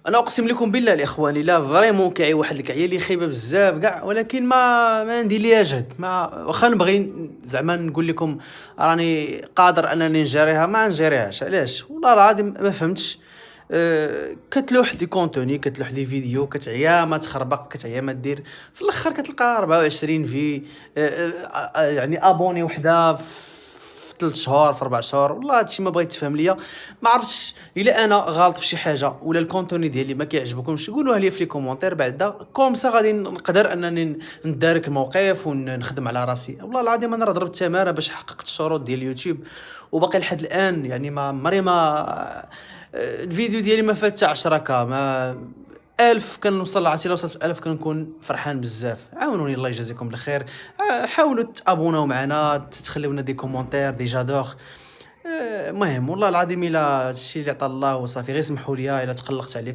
انا اقسم لكم بالله الاخوان لا فريمون كاعي واحد الكعيه اللي خايبه بزاف كاع، ولكن ما ندير ليها جهد. ما واخا نبغي زعما نقول لكم راني قادر انني نجاريها، ما نجاريهاش. علاش؟ والله العظيم ما فهمتش. كتلوح دي كونتوني، كتلوح دي فيديو، كتعيا ما تخربق، كتعيا ما دير، في الاخر كتلقى 24 في يعني ابوني وحده في 3 شهور، في 4 شهور. والله هادشي ما بغيت تفهم ليا. ما عرفتش الا انا غلط في شي حاجه ولا الكونتوني ديالي ما كيعجبكمش، قولوها لي في لي كومونتير بعدا كومسا غادي نقدر انني ندارك الموقف ونخدم على راسي. والله العظيم انا راه ضربت تماره باش حققت الشروط ديال اليوتيوب، وباقي لحد الان يعني ما عمري ما الفيديو ديالي ما فات حتى 10 ما 1000 كنوصل. عرفتي لو وصلت 1000 كنكون فرحان بزاف. عاونوني الله يجازيكم بالخير. حاولوا تابوناو معنا، تخليونا دي كومونتير دي جادور. المهم والله العظيم الا هادشي اللي عطا الله وصافي. غير سمحوا لي الا تقلقت عليكم.